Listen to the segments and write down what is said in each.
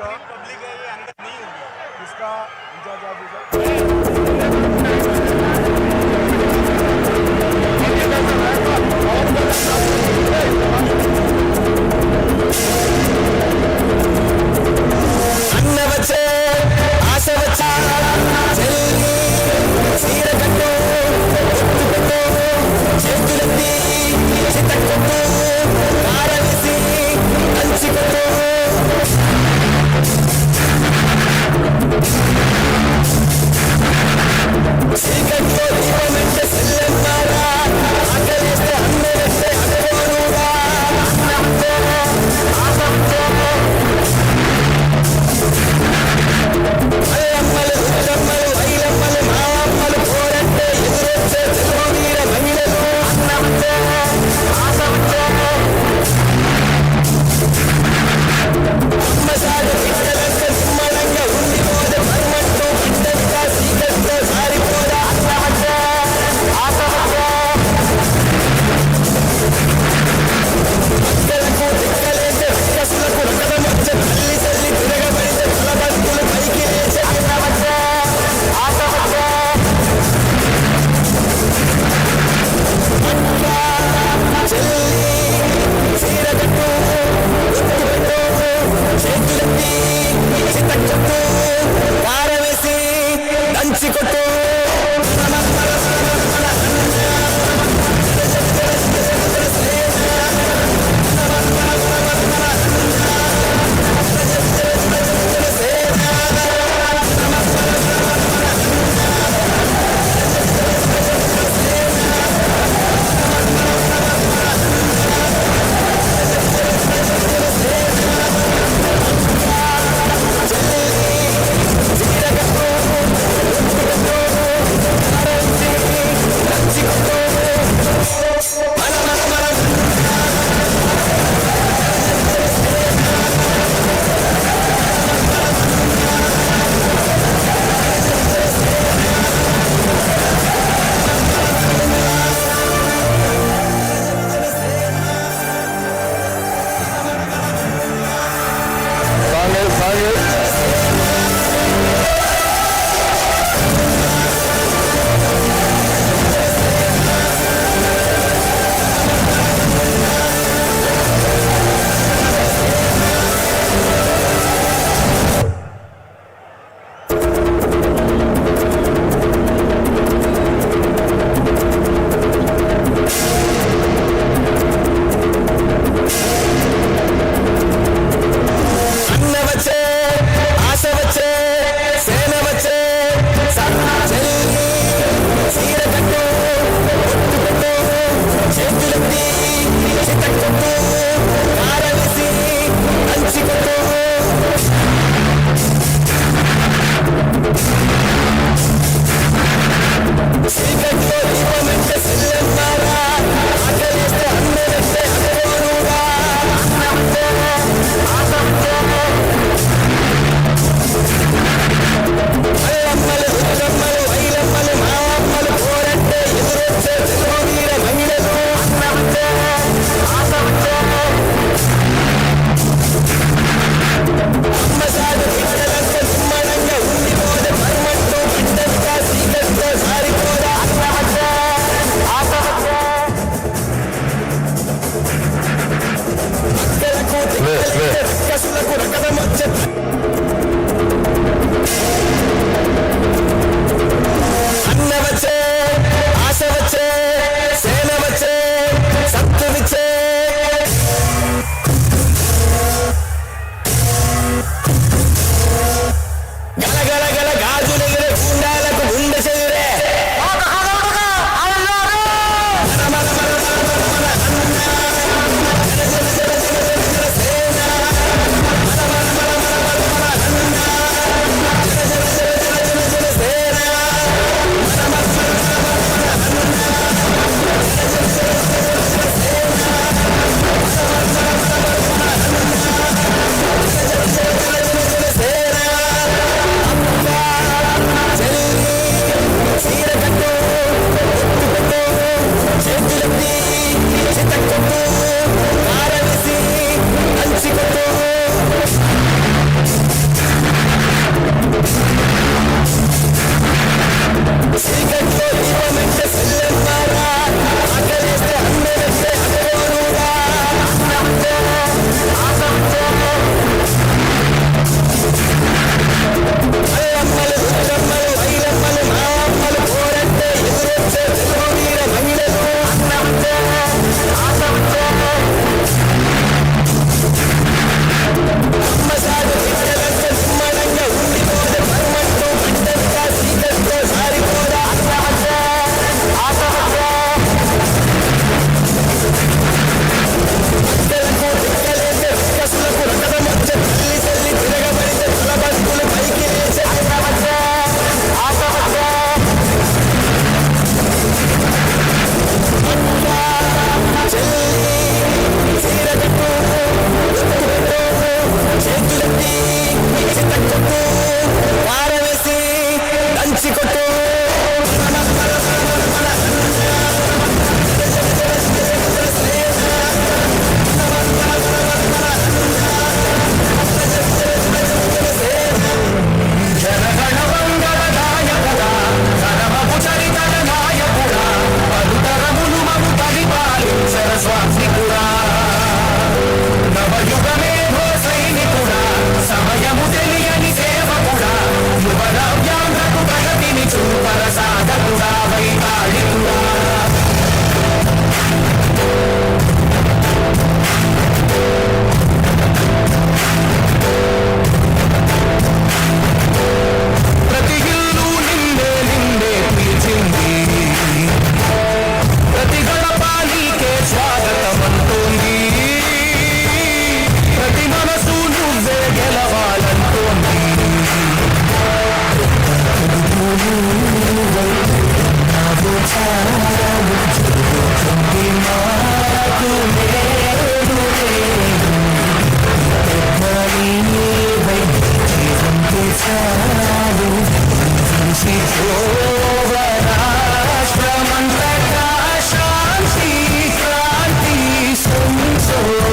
Public है, ये अंदर नहीं होगी। किसका इंचार्ज ऑफिसर అన్న వచ్చే ఆశ వచ్చా చెల్లి చీర కట్టు ఒత్తుకట్టు చేతులెత్తి చితకొట్టు కారవేసి దంచికొట్టు సిగ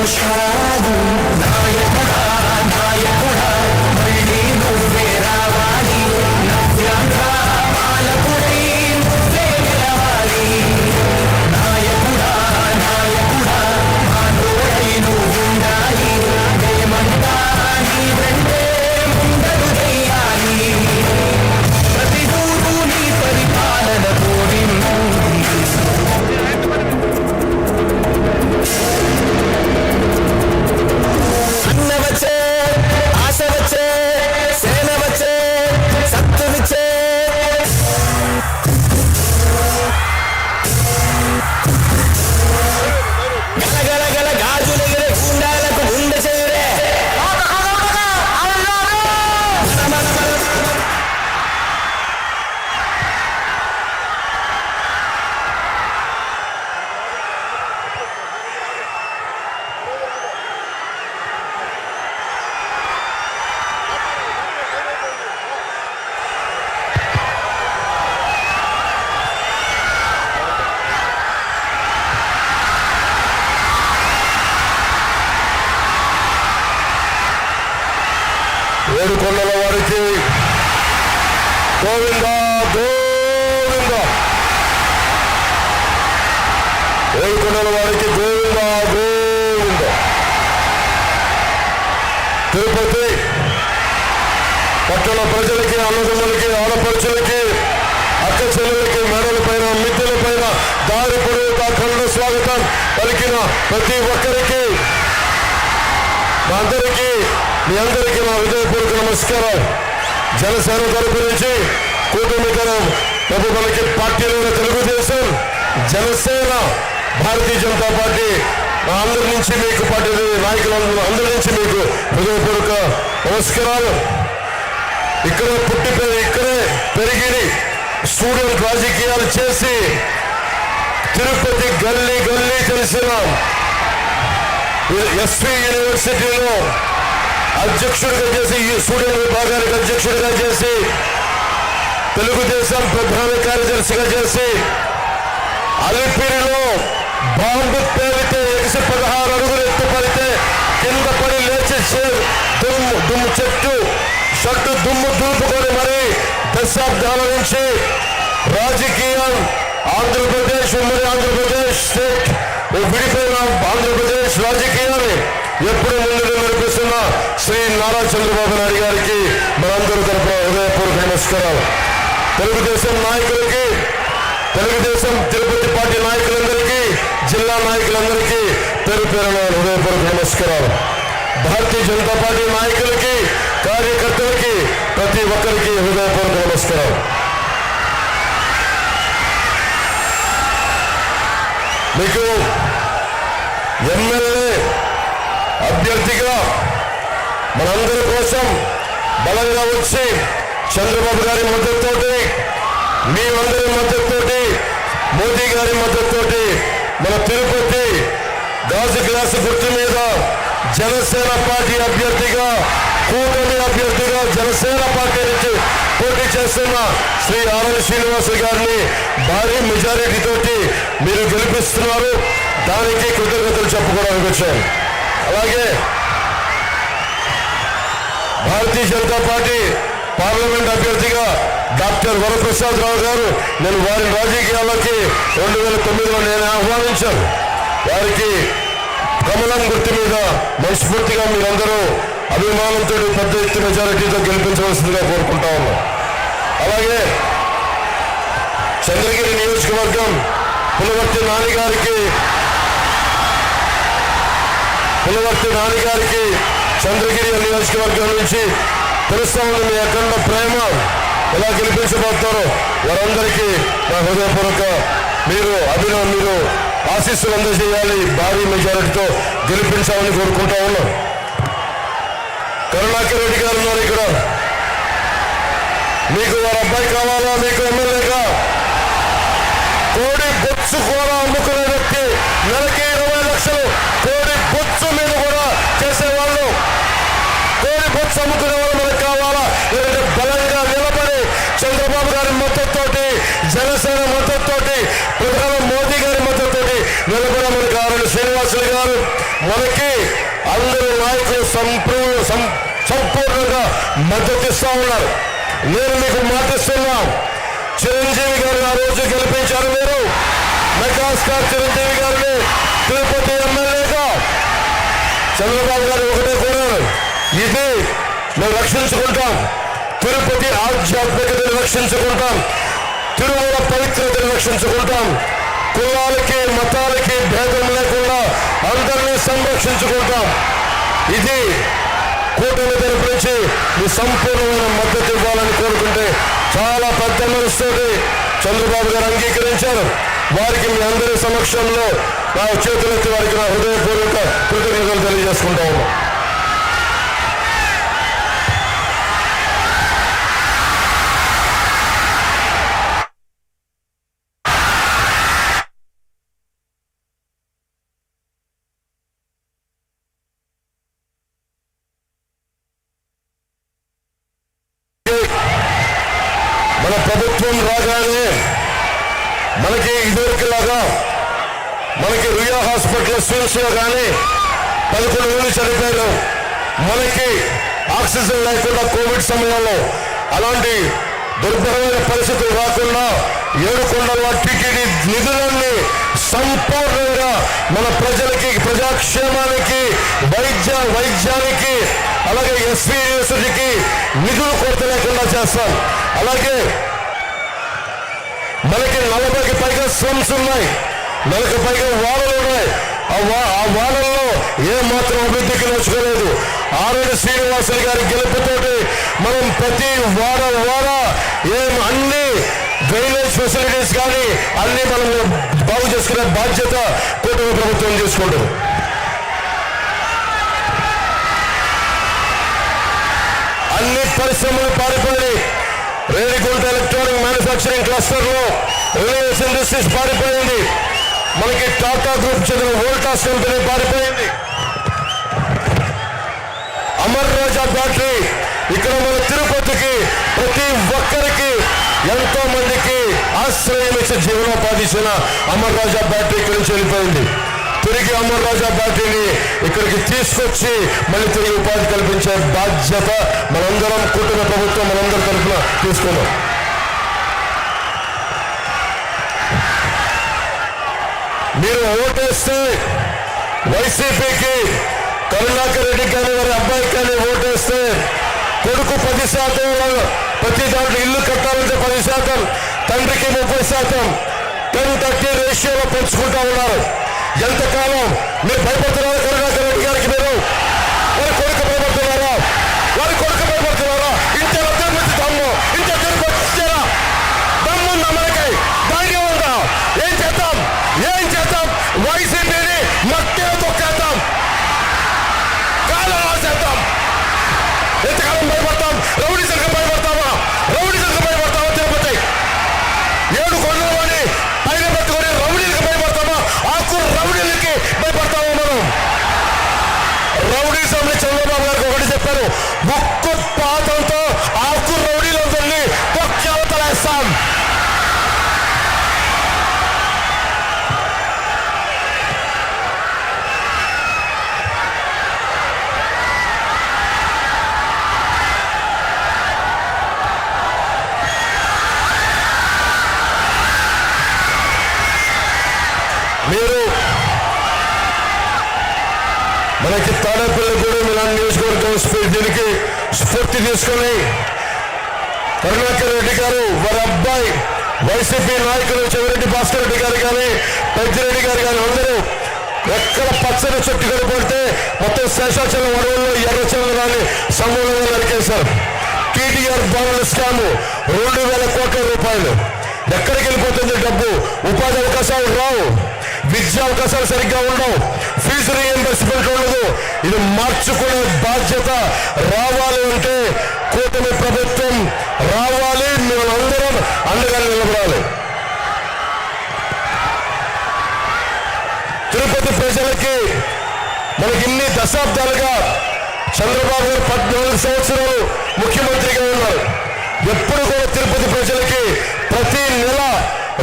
సంతోషాలు నాయకుడా నాయకుడా మళ్ళీ నువ్వే రావాలి నవ్యాంధ్ర పాలకుడై నువ్వే గెలవాలి నాయకుడా నాయకుడా మానవుడై నువ్వుండాలి మేమంతా నీ వెంటే ముందడు వేయాలి ప్రతి ఊరు నీ పరిపాలన కోరింది అన్న వచ్చే ఆశ వచ్చే సేన వచ్చే సత్తునిచ్చే గలగల గల గాజులెగిరే గుండాలకు గుండె చెయ్యరే ఏడుకొండల వారికి గోవింద గోవింద ఏడుకొండల వారికి గోవింద గోవింద తిరుపతి పట్టణ ప్రజలకి అన్నదమ్ములకి ఆడపడుచులకి అక్క చెల్లెలకి మెడల పైన మిద్దెల పైన దారి పొడవుతా ఖండ స్వాగతం పలికిన ప్రతి ఒక్కరికి మీ అందరికీ నా హృదయపూర్వక నమస్కారం. జనసేన తరపు నుంచి కూటమి తరం ప్రభు మనకి పార్టీలైన తెలుగుదేశం జనసేన భారతీయ జనతా పార్టీ అందరి నుంచి మీకు పార్టీ నాయకులందరూ అందరి నుంచి మీకు హృదయపూర్వక నమస్కారాలు. ఇక్కడ ఇక్కడే పెరిగి స్టూడెంట్ రాజకీయాలు చేసి తిరుపతి గల్లీ గల్లీ తెలిసిన ఎస్వి యూనివర్సిటీలో అధ్యక్షుడిగా చేసి ఈ స్టూడెంట్ విభాగానికి అధ్యక్షుడిగా చేసి తెలుగుదేశం ప్రధాన కార్యదర్శిగా చేసి అలిపిరిలో బాంబు పేలితే ఎగిసి 16 అడుగులు ఎత్తుపడితే కింద పడి లేచి దుమ్ము చెట్టు షట్టు దుమ్ము దులుపుకొని మరి దశాబ్దాల నుంచి రాజకీయం ఆంధ్రప్రదేశ్ ఉమ్మడి ఆంధ్రప్రదేశ్ స్టేట్ విడిపోయిన ఆంధ్రప్రదేశ్ రాజకీయాన్ని ఎప్పుడు ముందు నడిపిస్తున్న శ్రీ నారా చంద్రబాబు నాయుడు గారికి మనందరూ తరపున హృదయపూర్వక నమస్కారాలు. తెలుగుదేశం నాయకులకి తెలుగుదేశం తిరుపతి పార్టీ నాయకులందరికీ జిల్లా నాయకులందరికీ పేరు పేరున హృదయపూర్వక నమస్కారాలు. భారతీయ జనతా పార్టీ నాయకులకి కార్యకర్తలకి ప్రతి ఒక్కరికి హృదయపూర్వక నమస్కారాలు. మీకు ఎమ్మెల్యే అభ్యర్థిగా మనందరి కోసం బలంగా వచ్చి చంద్రబాబు గారి మద్దతుతోటి మీ అందరి మద్దతుతోటి మోదీ గారి మద్దతుతోటి మన తిరుపతి గాజు గ్లాసు గుర్తు మీద జనసేన పార్టీ అభ్యర్థిగా కూటమి అభ్యర్థిగా జనసేన పార్టీ నుంచి పోటీ చేస్తున్న శ్రీ ఆర్ఎన్ శ్రీనివాస్ గారిని భారీ మెజారిటీ తోటి మీరు గెలిపిస్తున్నారు. దానికి కృతజ్ఞతలు చెప్పుకోవడానికి వచ్చాను. అలాగే భారతీయ జనతా పార్టీ పార్లమెంట్ అభ్యర్థిగా డాక్టర్ వరప్రసాద్ రావు గారు నేను వారి రాజకీయాల్లోకి 2009లో నేను ఆహ్వానించాను. వారికి కమలం గుర్తు మీద మనస్ఫూర్తిగా మీరందరూ అభిమానంతో పెద్ద ఎత్తున మెజారిటీతో గెలిపించవలసిందిగా కోరుకుంటా ఉన్నాం. అలాగే చంద్రగిరి నియోజకవర్గం పులవర్తి నానిగారికి చంద్రగిరి నియోజకవర్గం నుంచి తెలుస్తా ఉంది మీ అఖండ ప్రేమ ఎలా గెలిపించబోతారో వారందరికీ నా హృదయపూర్వక మీరు ఆశీస్సులు అందజేయాలి. భారీ మెజారిటీతో గెలిపించాలని కోరుకుంటా ఉన్నాం. కరుణాకర్ రెడ్డి గారు ఉన్నారు ఇక్కడ. మీకు వారి అబ్బాయి కావాలా? మీకు ఎమ్మెల్యేగా కోడి బొచ్చు కూడా అమ్ముకునే వ్యక్తి, నెలకి 20 లక్షలు కోడి బొచ్చు మీద కూడా చేసేవాళ్ళు. కోడి బొచ్చు అమ్ముకునే వాళ్ళు మనకు కావాలా? లేదంటే బలంగా నిలబడి చంద్రబాబు గారి మద్దతుతోటి జనసేన మద్దతుతోటి ప్రధాని మోదీ గారి మద్దతుతోటి నిలబడి మనకు ఆర్ఎన్ శ్రీనివాసులు గారు మన ప్రజలకి అందరూ నాయకులు సంపూర్ణంగా మద్దతిస్తా ఉన్నారు. నేను మీకు మాటిస్తున్నా, చిరంజీవి గారిని ఆ రోజు గెలిపించారు మీరు. మెగాస్టార్ చిరంజీవి గారిని తిరుపతి ఎమ్మెల్యేగా చంద్రబాబు గారు ఒకటే కోరారు, ఇది మేము రక్షించుకుంటాం, తిరుపతి ఆధ్యాత్మికతను రక్షించుకుంటాం, తిరుమల పవిత్రతను రక్షించుకుంటాం, కులాలకి మతాలకి భేదం లేకుండా అందరినీ సంరక్షించుకుంటాం. ఇది కూటమి తరపు నుంచి మీ సంపూర్ణమైన మద్దతు ఇవ్వాలని కోరుకుంటే చాలా పెద్ద మనసుతోటి చంద్రబాబు గారు అంగీకరించారు. వారికి మీ అందరి సమక్షంలో నా చేతులెత్తి వారికి నా హృదయపూర్వక కృతజ్ఞతలు తెలియజేసుకుంటా ఉన్నాం. మన ప్రభుత్వం రాగానే మనకి ఇదివరకులాగా మనకి రుయా హాస్పిటల్ స్విమ్స్ లో కానీ 11 మంది చనిపోయారు. మనకి ఆక్సిజన్ లేకుండా కోవిడ్ సమయంలో అలాంటి దుర్భరమైన పరిస్థితులు రాకుండా ఏడుకొండల టీటీడీ నిధులన్నీ సంపూర్ణంగా మన ప్రజలకి, ప్రజాక్షేమానికి, వైద్యానికి, అలాగే ఎస్పీ యూనివర్సిటీకి నిధులు కొరత లేకుండా చేస్తాం. అలాగే మనకి 40కి పైగా స్లమ్స్ ఉన్నాయి, 40కి పైగా వాడలు ఉన్నాయి. ఆ వాడల్లో ఏ మాత్రం అభివృద్ధికి నోచుకోలేదు. ఆర్ఎన్ శ్రీనివాసులు గారి గెలుపుతోటి మనం ప్రతి వాడ అన్ని డ్రైనేజ్ ఫెసిలిటీస్ కానీ అన్ని మనం బాగు చేసుకునే బాధ్యత కూటమి ప్రభుత్వం తీసుకుంటుంది. అన్ని పరిశ్రమలు పారిపోయి రేణిగుంట ఎలక్ట్రానిక్ మ్యానుఫ్యాక్చరింగ్ క్లస్టర్ లో రిలయన్స్ ఇండస్ట్రీస్ పారిపోయింది. మనకి టాటా గ్రూప్ చెందిన వోల్టాస్ కంపెనీ పారిపోయింది. అమర్ రాజా బ్యాటరీ ఇక్కడ మన తిరుపతికి ప్రతి ఒక్కరికి ఎంతో మందికి ఆశ్రయం ఇచ్చే జీవనోపాధి ఇచ్చిన అమర్ రాజా బ్యాటరీ ఇక్కడి నుంచి వెళ్ళిపోయింది. తిరిగి అమర్ రాజా బ్యాటరీని ఇక్కడికి తీసుకొచ్చి మళ్ళీ తిరిగి ఉపాధి కల్పించే బాధ్యత మనందరం కుటుంబ ప్రభుత్వం మనందరి తరఫున తీసుకున్నాం. మీరు ఓటేస్తే వైసీపీకి కరుణాకర్ రెడ్డి కానీ వారి అబ్బాయికి కానీ ఓటేస్తే కొడుకు 10%, ప్రతి దాంట్లో ఇల్లు కట్టాలంటే 10%, తండ్రికి 30%, 10-30 రేషియోలో పెంచుకుంటా ఉన్నారు. ఎంతకాలం మీరు భయపడుతున్నారా కరుణాకర్ రెడ్డి గారికి? మీరు వారి కొడుకు భయపడుతున్నారా? ఇంత తిరుపతి దమ్ము, ఇంత తిరుపతి ఇచ్చారా? దమ్ముందా మనకి? ధైర్యం ఉందా? ఏం చేద్దాం? వైసీపీని మట్టిలో తొక్కేద్దాం, కాలం రాసేద్దాం. ఎంతకాలం భయపడతాం? రౌడీజంగా భయపడతామా తిరుపతి? 7 కొండలని పైన పెట్టుకుని రౌడీలకు భయపడతామా? ఆకురు రౌడీలకి భయపడతామా మనం? రౌడీజంని చంద్రబాబు గారికి ఒకటి చెప్పారు, ముక్కు పాతంతో ఆకురు రౌడీలందరినీ తొక్కి అవతలేస్తాం. మీరు మనకి తాడేపల్లిగూడెం ఇలాంటి నియోజకవర్గం దీనికి స్ఫూర్తి తీసుకొని కరుణాకర్ రెడ్డి గారు వారి అబ్బాయి వైసీపీ నాయకులు చెవిరెడ్డి భాస్కర్ రెడ్డి గారు కానీ పెద్దిరెడ్డి గారు కానీ అందరూ ఎక్కడ పచ్చని చెట్టు కనపడితే మొత్తం శేషాచలం అడవుల్లో ఎర్రచంద్రాన్ని సమూలంగా నరికేశారు. టీటీఆర్ భవన స్కాము 2,000 కోట్ల రూపాయలు. ఎక్కడికి వెళ్ళిపోతుంది డబ్బు? ఉపాధి అవకాశాలు రావు, విద్యా అవకాశాలు సరిగ్గా ఉండవు, ఫీజు రీఎంబర్స్మెంట్ ఉండదు. ఇది మార్చుకునే బాధ్యత రావాలి అంటే కూటమి ప్రభుత్వం రావాలి, మేమందరం అండగా నిలబడాలి. తిరుపతి ప్రజలకి మనకి ఇన్ని దశాబ్దాలుగా చంద్రబాబు గారు 14 సంవత్సరాలు ముఖ్యమంత్రిగా ఉన్నారు. ఎప్పుడు కూడా తిరుపతి ప్రజలకి ప్రతి నెల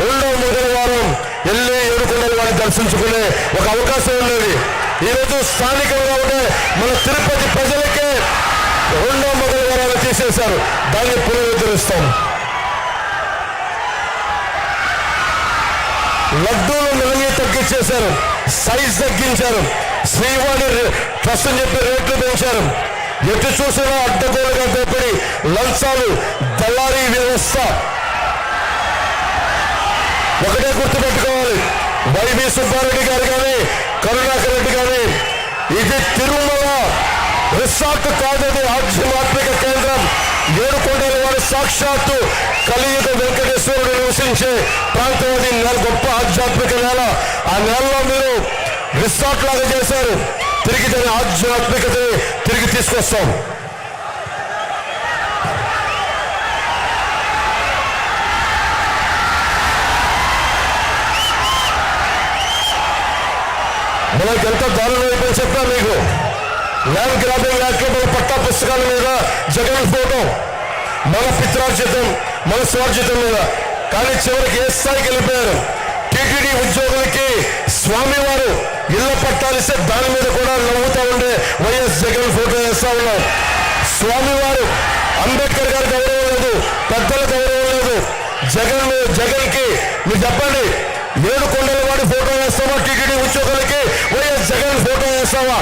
2వ మొదటి వారం వెళ్ళి ఏడుకొండల వారిని దర్శించుకునే ఒక అవకాశం ఉండేది. ఈరోజు స్థానికంగా ఉండే మన తిరుపతి ప్రజలకే రెండో మంగళవారాలు తీసేశారు. దాన్ని పునరుద్ధరిస్తాం. లడ్డూలు నెలని తగ్గించేశారు, సైజ్ తగ్గించారు, శ్రీవాణి ట్రస్ట్ అని చెప్పి రేట్లు పెంచారు. ఎటు చూసినా అడ్డగోలుగా దోపిడి, లంచాలు, దళారీ వ్యవస్థ. ఒకటే గుర్తుపెట్టుకోవాలి, వైవి సుబ్బారెడ్డి గారు కానీ కరుణాకర్ రెడ్డి కానీ, ఇది తిరుమల రిసార్ట్ కాదది ఆధ్యాత్మిక కేంద్రం. ఏడుకొండల వారి సాక్షాత్తు కలియుగ వెంకటేశ్వరుడు నివసించే ప్రాంతం. అది గొప్ప ఆధ్యాత్మిక నేల. ఆ నేలలో మీరు రిసార్ట్ లాగా చేశారు. తిరిగి దాని ఆధ్యాత్మికతని తిరిగి తీసుకొస్తాం. మనకి ఎంత దారుణం అయిపోయి చెప్పా మీకు. ల్యాండ్ గ్రాబింగ్ యాక్ట్లో మన పట్టా పుస్తకాల మీద జగన్ ఫోటో, మన పిత్రార్జితం, మన స్వార్జితం మీద. కానీ చివరికి ఏ స్థాయికి వెళ్ళిపోయారు. టీటీడీ ఉద్యోగులకి స్వామివారు ఇళ్ల పట్టాలిస్తే దాని మీద కూడా నవ్వుతూ ఉండే వైఎస్ జగన్ ఫోటో వేస్తా ఉన్నారు. స్వామివారు అంబేద్కర్ గారి గౌరవం లేదు, పెద్దల గౌరవం లేదు. జగన్కి మీరు చెప్పండి, ఏడుకొండల వాడి ఫోటో వేస్తావా? టీటీడీ ఉద్యోగులకి వైఎస్ జగన్ ఫోటో వేస్తావా?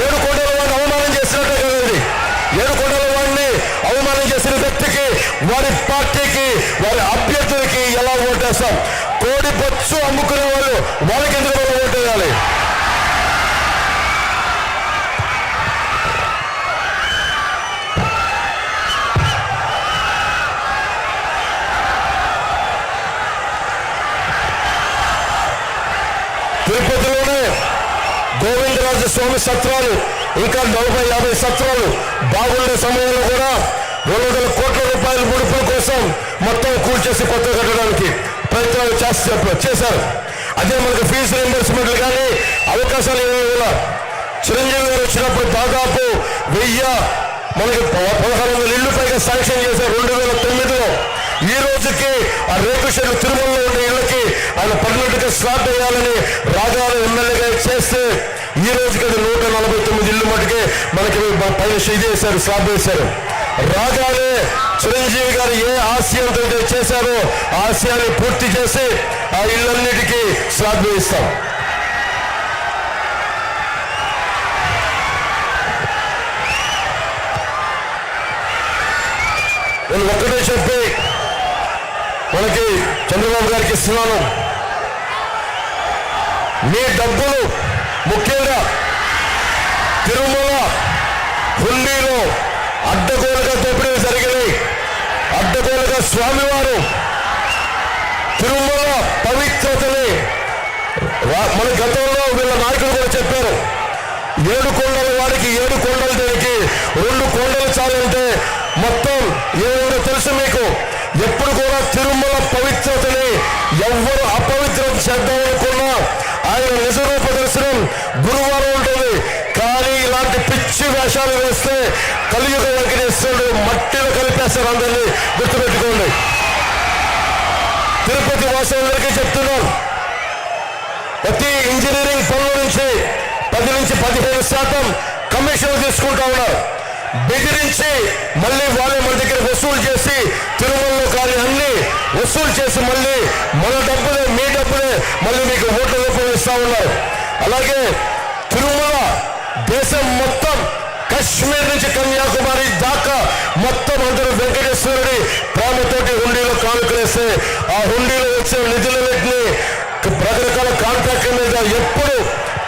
ఏడుకొండల వాడిని అవమానం చేసినట్టే కదండి. ఏడుకొండల వాడిని అవమానం చేసిన వ్యక్తికి, వారి పార్టీకి, వారి అభ్యర్థులకి ఎలా ఓటేస్తాం? కోడి బొచ్చు అమ్ముకునే వాళ్ళు వాళ్ళకి ఎందుకు ఓటేయాలి? తిరుపతిలోనే గోవిందరాజు స్వామి సత్రాలు, ఇంకా 40-50 సత్రాలు బాగుండే సమయంలో కూడా 200 కోట్ల రూపాయల ముడుపుల కోసం మొత్తం కూల్చేసి కొత్త కట్టడానికి ప్రయత్నాలు చేశారు. అదే మనకు ఫీజు రీయింబర్స్మెంట్లు కానీ అవకాశాలు ఏమీ కూడా. చిరంజీవి గారు వచ్చినప్పుడు దాదాపు 1000 మనకి 1600 ఇళ్లు పైగా శాంక్షన్ చేశారు 2009లో. ఈ రోజుకి ఆ రేకు షెడ్లు తిరుమలలో ఉండే ఇళ్లకి ఆయన పర్మనెంట్గా స్లాబ్ వేయాలని రాగాలు ఎమ్మెల్యేగా చేస్తే ఈ రోజుకి అది 149 ఇళ్ళు మటుకే మనకి పైన ఇది వేశారు, స్లాబ్ వేశారు. రాగానే చిరంజీవి గారు ఏ ఆశయంతో చేశారో ఆ ఆశయాన్ని పూర్తి చేసి ఆ ఇళ్ళన్నిటికీ స్లాబ్ వేయిస్తాం. నేను ఒక్కటే చెప్పి మనకి చంద్రబాబు గారికి ఇస్తున్నాను. మీ డబ్బులు ముఖ్యంగా తిరుమల హుండీలో అడ్డగోలుగా దోపిడీలు జరిగినాయి. అడ్డగోలుగా స్వామివారు తిరుమల పవిత్రతని మన గతంలో వీళ్ళ నాయకులు కూడా చెప్పారు. 7 కొండల వాడికి 7 కొండలు దేనికి, 2 కొండలు చాలంటే మొత్తం ఏమైనా తెలుసు మీకు. ఎప్పుడు కూడా తిరుమల పవిత్రతని ఎవ్వరు అపవిత్రం చేద్దామనుకున్నా ఆయన నిజరూప దర్శనం గురువారం ఉంటుంది. కానీ ఇలాంటి పిచ్చి వేషాలు వేస్తే కలియుగ వెంకటేశ్వరుడు మట్టిలో కలిపేస్తారు. అందరినీ గుర్తుపెట్టుకోండి. తిరుపతి వాసులందరికీ చెప్తున్నాను, ప్రతి ఇంజనీరింగ్ పనుల నుంచి 10 నుంచి 15% కమిషన్ తీసుకుంటా ఉన్నారు. బెదిరించి మళ్ళీ వాళ్ళే మన దగ్గర వసూలు చేసి తిరుమలలో కానీ అన్ని వసూలు చేసి మళ్ళీ మన డబ్బులే, మీ డబ్బులే మళ్ళీ మీకు ఓట్ల రూపంలో ఇస్తా ఉన్నారు. అలాగే తిరుమల దేశం మొత్తం కశ్మీర్ నుంచి కన్యాకుమారి దాకా మొత్తం అందరూ వెంకటేశ్వరుడి ప్రేమతోటి హుండీలో కానుకలేస్తే ఆ హుండీలో వచ్చే నిధులన్నింటినీ రకరకాల కాంట్రాక్ట్ల మీద ఎప్పుడు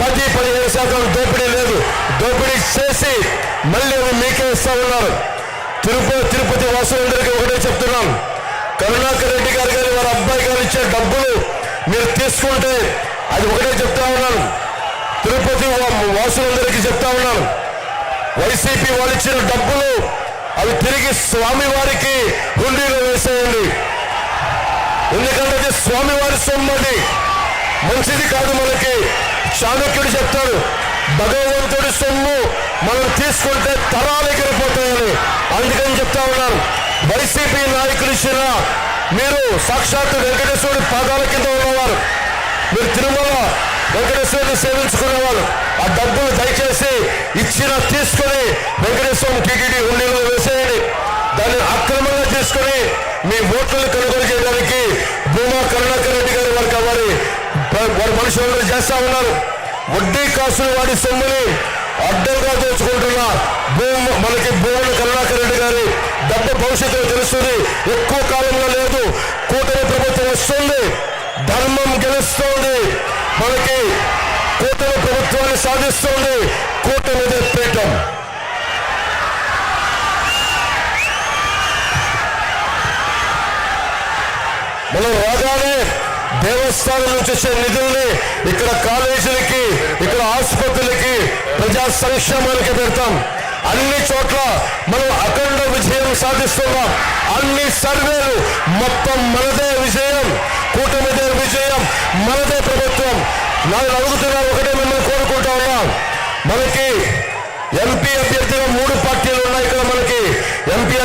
10-15% దోపిడీ లేదు. దోపిడీ చేసి మళ్ళీ అవి మీకే ఇస్తా ఉన్నారు. తిరుపతి వాసులందరికీ ఒకటే చెప్తున్నాం, కరుణాకర్ రెడ్డి గారు కానీ వారి అబ్బాయి గారు ఇచ్చే డబ్బులు మీరు తీసుకుంటే అది ఒకటే చెప్తా ఉన్నాను. తిరుపతి వాసులందరికీ చెప్తా ఉన్నాను, వైసీపీ వాళ్ళు ఇచ్చిన డబ్బులు అవి తిరిగి స్వామివారికి హుండీలో వేసేయండి. ఎందుకంటే అది స్వామివారి సొమ్మది, మంచిది కాదు. మనకి చాణక్యుడు చెప్తాడు, భగవంతుడి సొమ్ము మనం తీసుకుంటే తరాలు ఎగిరిపోతాయని. అందుకని చెప్తా ఉన్నాను, వైసీపీ నాయకులు ఇచ్చిన మీరు సాక్షాత్తు వెంకటేశ్వరుడి పాదాల కింద ఉన్నవారు. మీరు తిరుమల వెంకటేశ్వరుని సేవించుకునేవాళ్ళు ఆ డబ్బులు దయచేసి తీసుకొని వెంకటేశ్వరం టీటీడీ హుండీలో వేసేయండి. దాన్ని అక్రమంగా తీసుకొని మీ ఓట్లను కొనుగోలు చేయడానికి భూమా కరుణాకర్ రెడ్డి గారు వారి మనుషులందరూ చేస్తా ఉన్నారు. వడ్డీ కాసులు వాడి సొమ్ముని అడ్డంగా దోచుకుంటున్న మనకి భూమా కరుణాకర్ రెడ్డి గారి డబ్బు భవిష్యత్తులో తెలుస్తుంది. ఎక్కువ కాలంలో లేదు, కూటమి ప్రభుత్వం వస్తుంది, ధర్మం గెలుస్తుంది, మనకి కూటమి ప్రభుత్వాన్ని సాధిస్తుంది. కూటమిదే పీఠం. మనం రాగానే దేవస్థానం నుంచి వచ్చే నిధుల్ని ఇక్కడ కాలేజీలకి, ఇక్కడ ఆసుపత్రులకి, ప్రజా సంక్షేమానికి పెడతాం. అన్ని చోట్ల మనం అఖండ విజయం సాధిస్తున్నాం. అన్ని సర్వేలు మొత్తం మనదే విజయం, కూటమిదే విజయం, మనదే ప్రభుత్వం. నేను అడుగుతున్నా, ఒకటే మిమ్మల్ని కోరుకుంటా ఉన్నాం. మనకి ఎంపీ అభ్యర్థిగా 3 పార్టీలు ఉన్నాయి. ఇక్కడ మనకి ఎంపీ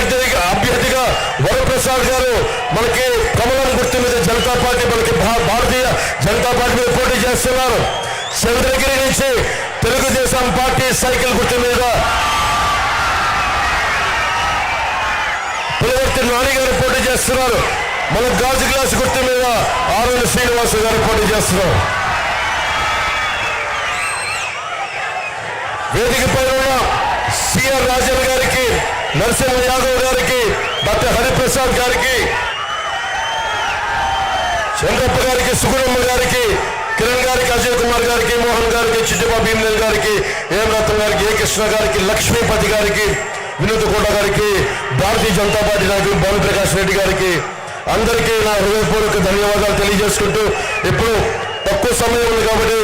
అభ్యర్థిగా వరప్రసాద్ గారు మనకి కమలం గుర్తు మీద జనతా పార్టీ, మనకి భారతీయ జనతా పార్టీ మీద పోటీ చేస్తున్నారు. చంద్రగిరి నుంచి తెలుగుదేశం పార్టీ సైకిల్ గుర్తు మీద పులివర్తి నాని గారు పోటీ చేస్తున్నారు. మన గాజు గ్లాస్ గుర్తు మీద ఆరుని శ్రీనివాసు గారు పోటీ చేస్తున్నారు. వేదిక పైన ఉన్న సిఆర్ రాజన్ గారికి, నరసింహ యాదవ్ గారికి, డాక్టర్ హరిప్రసాద్ గారికి, చంద్రప్ప గారికి, సుగుణమ్మ గారికి, కిరణ్ గారికి, అజయ్ కుమార్ గారికి, మోహన్ గారికి, చిట్టబా భీమేల్ గారికి, ఏం రత్న గారికి, ఏ కృష్ణ గారికి, లక్ష్మీపతి గారికి, వినోద్ కోట గారికి, భారతీయ జనతా పార్టీ నాయకులు భానుప్రకాష్ రెడ్డి గారికి అందరికీ నా హృదయపూర్వక ధన్యవాదాలు తెలియజేసుకుంటూ, ఇప్పుడు తక్కువ సమయం ఉంది కాబట్టి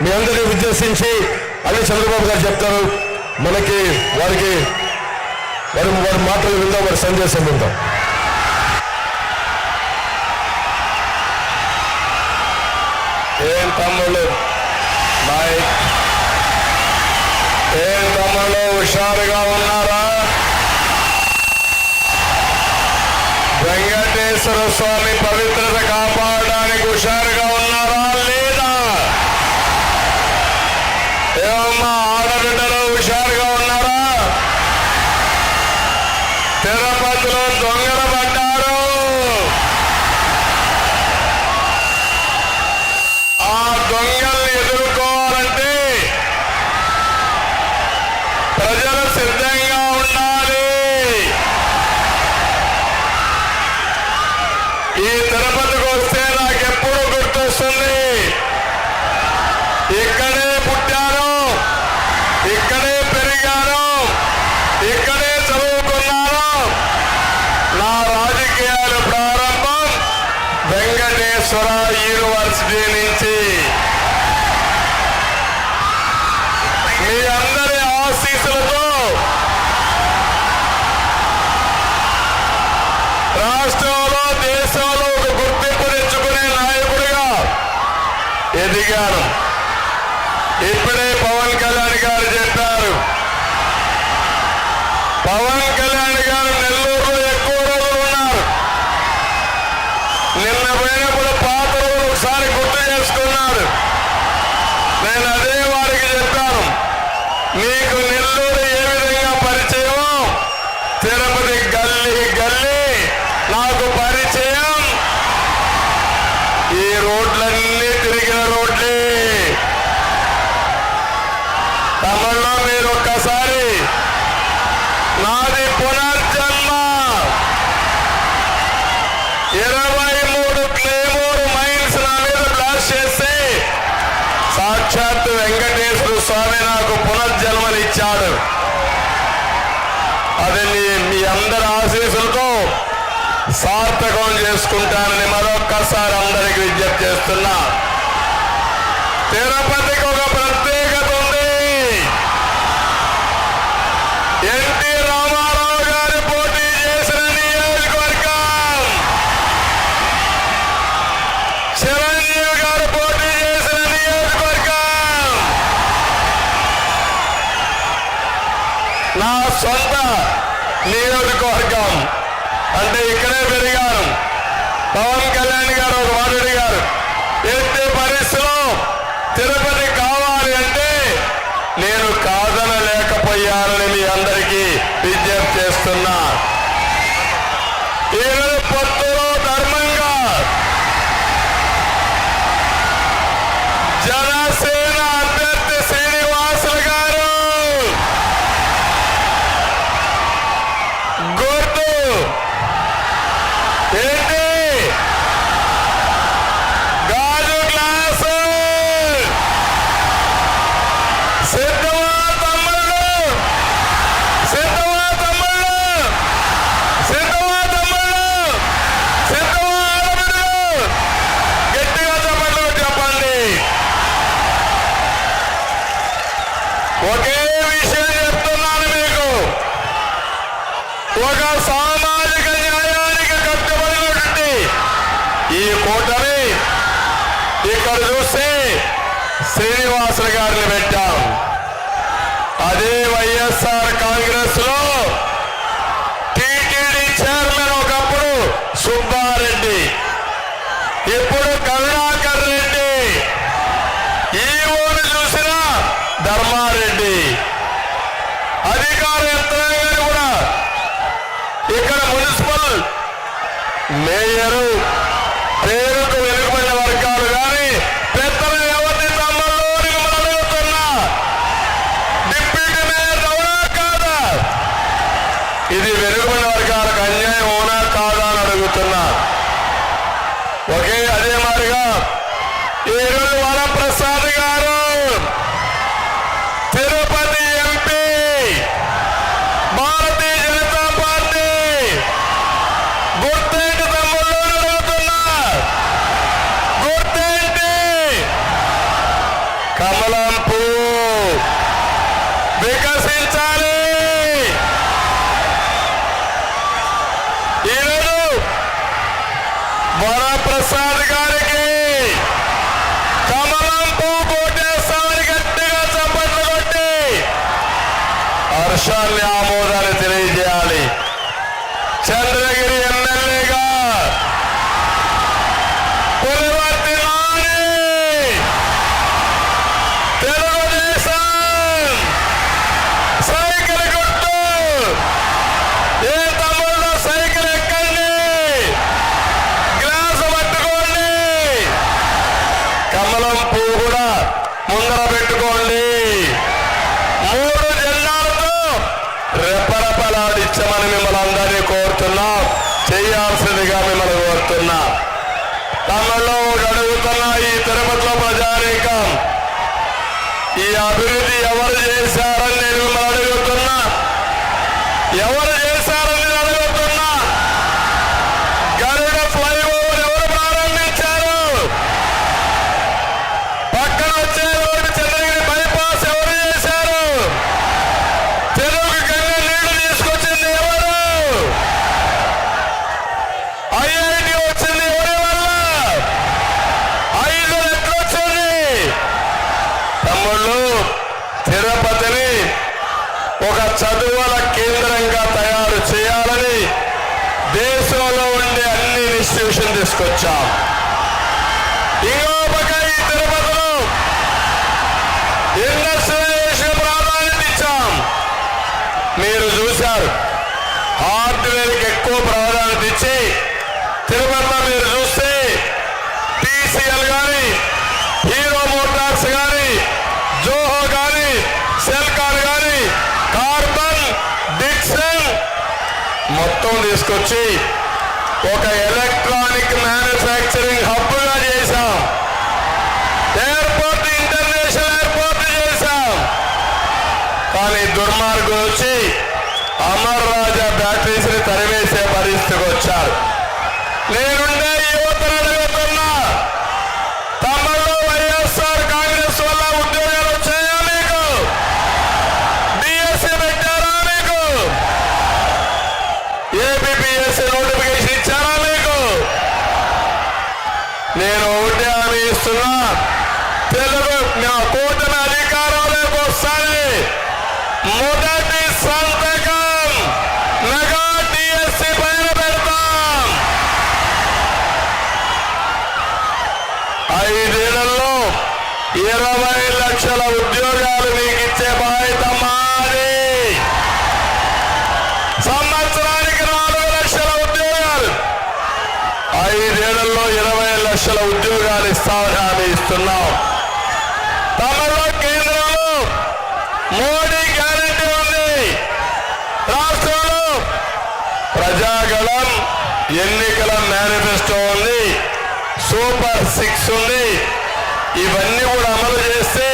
మీ అందరినీ ఉద్దేశించి అని చంద్రబాబు గారు చెప్తారు. మనకి వారి మాటలు విందాం, వారి సందేశం విందాం. ఏం తమ్ముళ్ళు హుషారుగా ఉన్నారా? వెంకటేశ్వర స్వామి పవిత్రత కాపాడడానికి హుషారుగా ఉన్నారా లేదా? ఏమమ్మా ఆడబిడ్డలు హుషారుగా ఉన్నారా? తిరుపతిలో దొంగలు పడ్డారు. ఆ దొంగల్ని ఎదుర్కోవాలంటే ప్రజలు సిద్ధంగా ఉండాలి. ఈ తిరుపతికి వస్తే నాకెప్పుడు గుర్తొస్తుంది, ఇక్కడే పుట్టాను, ఇక్కడే పెరిగాను, ఇక్కడే చదువుకున్నాను. నా రాజకీయాలు ప్రారంభం వెంకటేశ్వర యూనివర్సిటీ నుంచి. మీ అందరి ఆశీస్సులతో రాష్ట్రంలో, దేశంలో ఒక గుర్తింపు తెచ్చుకునే నాయకుడిగా ఎదిగాను. ఇప్పుడే పవన్ కళ్యాణ్ గారు చెప్పారు, పవన్ కళ్యాణ్ గారు నెల్లూరులో ఎక్కువ రోజులు ఉన్నారు. నిన్న పోయినప్పుడు పాత రోజులు ఒకసారి గుర్తు చేసుకున్నారు. నేను అదే వారికి చెప్పాను, మీకు నెల్లూరు ఏ విధంగా పరిచయమో తిరుపతి గల్లీ గల్లీ నాకు పరిచయం. ఈ రోడ్లన్నీ తిరిగిన రోడ్లే. తమలో మీరు ఒక్కసారి నాది పునర్జన్మ 23 క్లేమోర్ మైన్స్ నా మీద బ్లాస్ట్ చేస్తే సాక్షాత్ వెంకటేశ్వర స్వామి నాకు పునర్జన్మనిచ్చాడు. అది మీ అందరి ఆశీస్సులతో సార్థకం చేసుకుంటానని మరొక్కసారి అందరికి విజ్ఞప్తి చేస్తున్నా. తిరుపతికి ఒక ప్రత్యేకత ఉంది. ఎన్టీ రామారావు గారు పోటీ చేసిన నియోజకవర్గం, చిరంజీవి గారు పోటీ చేసిన నియోజకవర్గం, నా సొంత నియోజకవర్గం. అంటే ఇక్కడే పెరిగాను. పవన్ కళ్యాణ్ గారు ఒక మాట అడిగారు, ఎట్టి పరిస్థితిలో తిరుపతి కావాలి అంటే నేను కాదనలేకపోయానని మీ అందరికీ విజ్ఞప్తి చేస్తున్నా. ఈరోజు పొత్తులో ధర్మంగా జనసేన అభ్యర్థి శ్రీనివాసులు గారు గుర్తు ఏంటి? గాజు గ్లాసు. సిద్ధమా తమ్ముళ్ళు? సిద్ధమా తమ్ముళ్ళు? సిద్ధమా తమ్ముళ్ళు? సిద్ధమా ఆడబిడ్డలు? గట్టిగా చెప్పండి, చెప్పండి. ఒకే విషయం చెప్తున్నాను మీకు. ఒక సామాజిక న్యాయానికి కట్టుబడినటువంటి ఈ కూటమి ఇక్కడ చూస్తే శ్రీనివాసులు గారిని పెట్టాం. అదే వైఎస్ఆర్ కాంగ్రెస్ లో టీటీడీ చైర్మన్ ఒకప్పుడు సుబ్బారెడ్డి, ఇప్పుడు కరుణాకర్ రెడ్డి, ఈవోను చూసిన ధర్మారెడ్డి, అధికార యంత్రాంగాన్ని కూడా ఇక్కడ మున్సిపల్ మేయరు పేరుకు వెనుకబడిన వర్గాలు కానీ పెద్దల ఎవరిని తమ్ముళ్ళు మిమ్మల్ని అడుగుతున్నా. డిప్యూటీ మేయర్ అవునా కాదా? ఇది వెనుకబడిన వర్గాలకు అన్యాయం అవునా కాదా అని అడుగుతున్నా. అదే మాదిరిగా ఈరోజు వరప్రసాద్ గారు తిరుపతి ఎంపీ, భారతీయ జనతా పార్టీ గుర్తేంటి తమ్ముళ్ళు అడుగుతున్నా. గుర్తేంటి? కమలం పువ్వు వికసించాలి. ఈరోజు వరప్రసాద్ గారికి కమలం పువ్వు కోటేస్తామని గట్టిగా చప్పట్లు కొట్టి హర్షాన్ని ఆమోదాన్ని తెలియజేయాలి. చంద్రగిరి ఎమ్మెల్యేగా పులివర్తి నాని తెలుగుదేశం సైకిల్ గుర్తు. ఏ తమ్ముళ్ళు సైకిల్ ఎక్కండి, గ్లాసు పట్టుకోండి, కమలం పువ్వు కూడా ముందర పెట్టుకోండి. 3 జెండాలతో రెపరెపలాడించమని మిమ్మల్ని అందరినీ కోరుతున్నాం. చేయాల్సిందిగా మిమ్మల్ని కోరుతున్నా. తమలో అడుగుతున్నా, ఈ తిరుపతిలో ప్రజానీకం ఈ అభివృద్ధి ఎవరు చేశారని నేను మిమ్మల్ని అడుగుతున్నా. ఎవరు చేశారని నేను అడుగుతున్నా. గరుడ ఫ్లైఓవర్ ఎవరు ప్రారంభించారు? పక్కన వచ్చే రోడ్డు చంద్రగిరి బైపాస్ ఎవరు చేశారు? తెలుగు గంగ నీళ్లు తీసుకొచ్చింది ఎవరు? ఐఐటి వచ్చింది ఎవరి వల్ల? 5 రెట్లు వచ్చింది. తమ్ముళ్ళు, తిరుపతిని ఒక చదువుల కేంద్రంగా తయారు చేయాలని దేశంలో ఉండే అన్ని ఇన్స్టిట్యూషన్ తీసుకొచ్చాం. ఇంకో పక్క ఈ తిరుపతిలో ఇండస్ట్రియలైజేషన్ ప్రాధాన్యత ఇచ్చాం. మీరు చూశారు, హార్డ్వేర్కి ఎక్కువ ప్రాధాన్యత ఇచ్చి తిరుపతిలో మీరు చూస్తే టీసీఎల్ కానీ, హీరో మోటార్స్ కానీ, జోహో కానీ, సెల్కాన్ కానీ, కార్బన్, డిక్సన్ మొత్తం తీసుకొచ్చి ఒక ఎలక్ట్రానిక్ మ్యానుఫ్యాక్చరింగ్ హబ్గా చేశాం. ఎయిర్పోర్ట్, ఇంటర్నేషనల్ ఎయిర్పోర్ట్ చేశాం. కానీ దుర్మార్గులు వచ్చి అమర్ రాజా బ్యాటరీస్ ని తరివేసే పరిస్థితికి వచ్చారు. నేనుండే యువతను అడుగుతున్నా, తమలో వైఎస్ఆర్ కాంగ్రెస్ వల్ల ఉద్యోగాలు వచ్చాయా మీకు? డిఎస్సీ పెట్టారా మీకు? ఏపీపీఎస్సీ నోటిఫికేషన్ ఇచ్చారా మీకు? నేను ఒకటే హామీ ఇస్తున్నా, తెలుగు నా కూటమి అధికారంలోకి వస్తానే మొదటి సంతకం మెగా డిఎస్సీ పైన పెడతాం. 5 ఏళ్లలో 20 లక్షల ఉద్యోగాలు మీకు ఇచ్చే బాధ్యత మాది. సంవత్సరానికి 4 లక్షల ఉద్యోగాలు, 5 ఏళ్లలో 20 లక్షల ఉద్యోగాలు ఇస్తామని హామీ ఇస్తున్నాం. తమలో కేంద్రంలో మోడీ గ్యారెంటీ ఉంది, రాష్ట్రంలో ప్రజాగళం ఎన్నికల మేనిఫెస్టో ఉంది, సూపర్ 6 ఉంది. ఇవన్నీ కూడా అమలు చేస్తే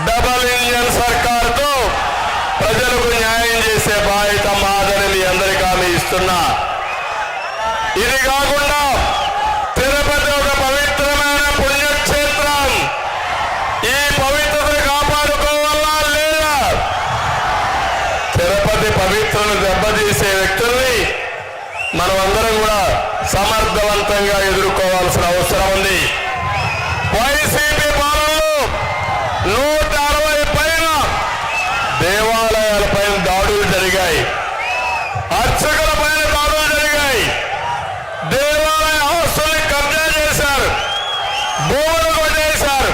డబల్ ఇంజన్ సర్కార్తో ప్రజలకు న్యాయం చేసే బాధ్యత మాదని మీ అందరికీ హామీ ఇస్తున్నా. ఇది కాకుండా తిరుపతి ఒక పవిత్రమైన పుణ్యక్షేత్రం. ఈ పవిత్రతను కాపాడుకోవాలా లేదా? తిరుపతి పవిత్రను దెబ్బతీసే వ్యక్తుల్ని మనమందరం కూడా సమర్థవంతంగా ఎదుర్కోవాల్సిన అవసరం ఉంది. వైసీపీ పాలనలో 160 పైన దేవాలయాలపైన దాడులు జరిగాయి, అర్చకుల పైన దాడులు జరిగాయి, దేవాలయ ఆస్తుల్ని కబ్జా చేశారు, భూములు కొట్టేశారు.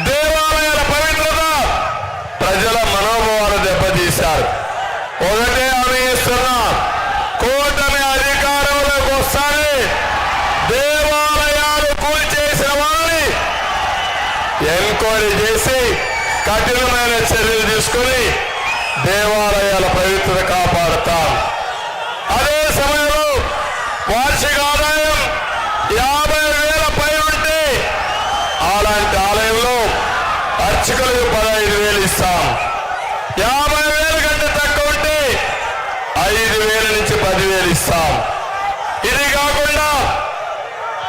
దేవాలయాల పవిత్రత, ప్రజల మనోభావాలు దెబ్బతీశారు. ఒకటే హామీ ఇస్తున్నా, కూటమి అధికారంలోకి వస్తానే దేవాలయాలు కూల్చేసిన వాళ్ళని ఎంక్వైరీ చేసి కఠినమైన చర్యలు తీసుకుని దేవాలయాల పవిత్రత కాపాడుతాం. అదే సమయంలో వార్షిక ఆదాయం 50,000 పైన ఉంటే అలాంటి ఆలయంలో అర్చకులకు 15,000 ఇస్తాం. 50,000 కంటే తక్కువ ఉంటే 5,000 నుంచి 10,000 ఇస్తాం. ఇది కాకుండా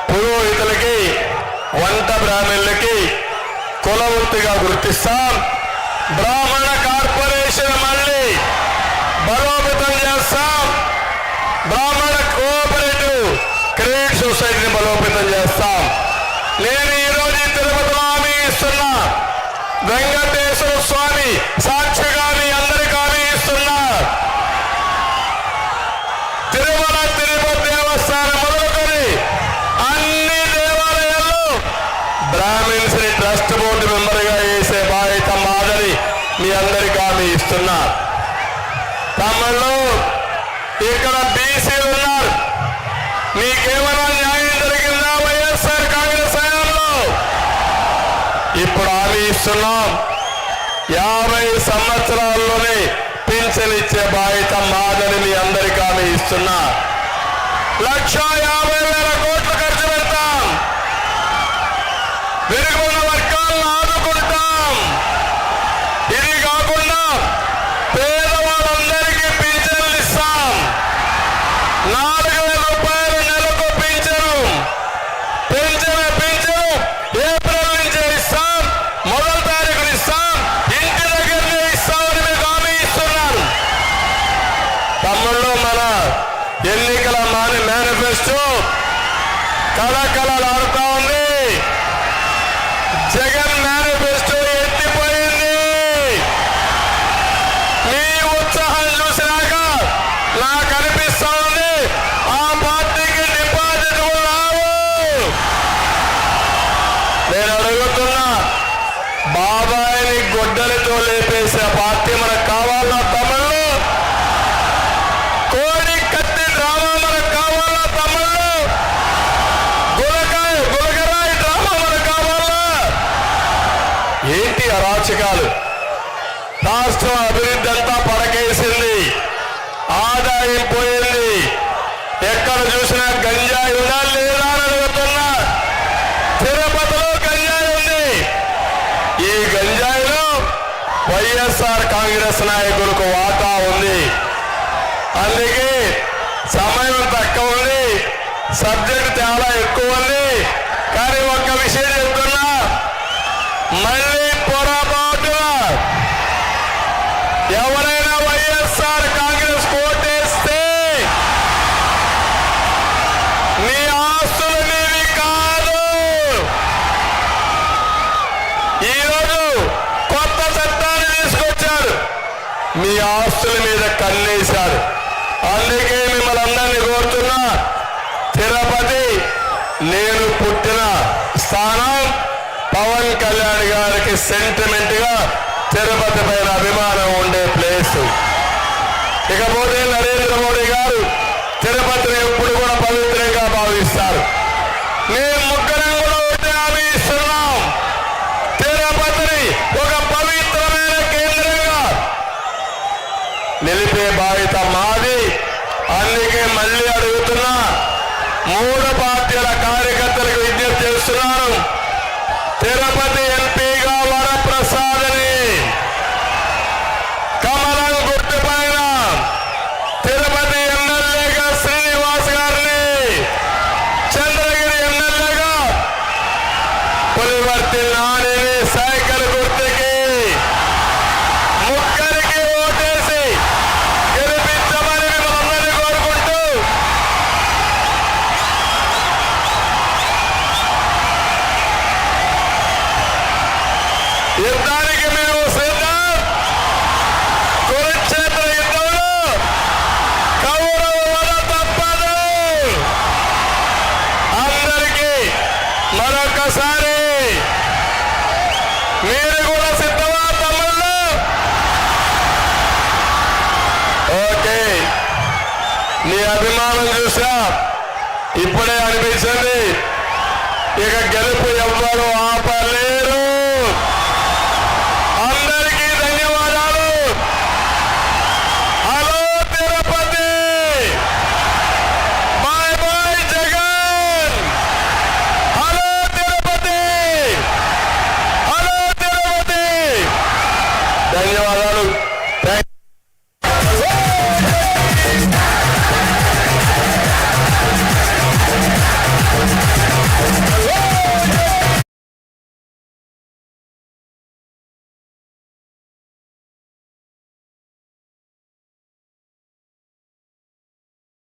పురోహితులకి, వంట బ్రాహ్మణులకి కుల వృత్తిగా గుర్తిస్తాం. బ్రాహ్మణ కార్పొరేషన్ మళ్ళీ బలోపేతం చేస్తాం. బ్రాహ్మణ కోఆపరేటివ్ క్రెడిట్ సొసైటీని బలోపేతం చేస్తాం. నేను ఈరోజు తిరుపతిలో హామీ ఇస్తున్నా, వెంకటేశ్వర స్వామి సాక్షిగా మీ అందరికీ హామీ ఇస్తున్నా, తిరుమల తిరుపతి దేవస్థానం మొదలుకొని అన్ని దేవాలయాల్లో బ్రాహ్మిన్స్ ని ట్రస్ట్ బోర్డు మెంబర్గా వేసే బాధ్యత మాదని మీ అందరికీ హామీ ఇస్తున్నా. తమలో ఇక్కడ బీసీలు ఉన్నారు, మీకేమైనా న్యాయం జరిగిందా వైఎస్ఆర్ కాంగ్రెస్ హయాంలో? ఇప్పుడు హామీ ఇస్తున్నాం, 50 సంవత్సరాల్లోనే పింఛన్ ఇచ్చే బాధ్యత మాదని మీ అందరికీ హామీ ఇస్తున్నా. 1,50,000 కోట్లు ఖర్చు పెడతాం, వెనుకబడిన వర్గాలను ఆదుకుంటాం. ఇది కాకుండా పేదవాళ్ళందరికీ పింఛన్లు ఇస్తాం. 4,000 రూపాయలు నెలకు పింఛను ఏప్రిల్ నుంచే ఇస్తాం, 1వ తారీఖున ఇస్తాం, ఇంటి దగ్గరనే ఇస్తామని మీకు హామీ ఇస్తున్నారు. తమ్ముళ్ళు, మన ఎన్నికల మేనిఫెస్టో కళకళలాడుతా ఉంది. జగన్ మేనిఫెస్టో ఎత్తిపోయింది. మీ ఉత్సాహం చూసినాక నాకు అనిపిస్తా ఉంది, ఆ పార్టీకి డిపాజిట్ రావు. నేను అడుగుతున్నా, బాబాయిని గొడ్డలితో లేపేసే పార్టీ మనకు కావాలా తమ్ముళ్ళు? కోడి కత్తి డ్రామా మనకు కావాలా తమ్ముళ్ళు? గులకరాయి డ్రామా మనకు కావాలా? ఏంటి అరాచకాలు? రాష్ట్రం అభివృద్ధి అంతా పడకేసింది, ఆదాయం పోయింది. ఎక్కడ చూసినా గంజాయి ఉందా లేదా అని అడుగుతున్నా. తిరుపతిలో గంజాయి ఉంది. ఈ గంజాయిలో వైఎస్ఆర్ కాంగ్రెస్ నాయకులకు వాటా ఉంది. అందుకే సమయం తక్కువ ఉంది, సబ్జెక్ట్ చాలా ఎక్కువ ఉంది. కానీ ఒక్క విషయం చెప్తున్నా, మళ్ళీ పొరపాటున ఎవరైనా వైఎస్ఆర్ కాంగ్రెస్ ఓటేస్తే మీ ఆస్తులు మీవి కాదు. ఈరోజు కొత్త చట్టాన్ని తీసుకొచ్చారు, మీ ఆస్తుల మీద కన్నేశారు. అందుకే మిమ్మల్ని అందరినీ కోరుతున్నా, తిరుపతి నేను పుట్టిన స్థానం, పవన్ కళ్యాణ్ గారికి సెంటిమెంట్ గా తిరుపతి పైన అభిమానం ఉండే ప్లేస్. ఇకపోతే నరేంద్ర మోడీ గారు తిరుపతిని ఎప్పుడు కూడా పవిత్రంగా భావిస్తారు. మేము ముగ్గురం కూడా ఒకటే హామీ ఇస్తున్నాం, తిరుపతిని ఒక పవిత్రమైన కేంద్రంగా నిలిపే బాధ్యత మాది. అందుకే మళ్ళీ అడుగుతున్నా, 3 పార్టీల కార్యకర్తలకు విజ్ఞప్తి చేస్తున్నాను, తిరుపతి ఎంపీగా వరప్రసాద్ని, కమలం గుర్తు పైన తిరుపతి ఎమ్మెల్యేగా శ్రీనివాస్ గారిని, చంద్రగిరి ఎమ్మెల్యేగా పులివర్తి నానిని సైకిల్ గుర్తుకి ముగ్గురికి ఓటేసి గెలిపించమని మిమ్మల్ని కోరుకుంటూ యుద్ధానికి మేము సిద్ధం. కురుక్షేత్ర యుద్ధంలో కౌరవ వధ తప్పదు. అందరికీ మరొకసారి మీరు కూడా సిద్ధమా తమ్ముళ్ళు? ఓకే, నీ అభిమానం చూసా ఇప్పుడే అనిపించింది, ఇక గెలుపు ఎవ్వరూ ఆపలేరు.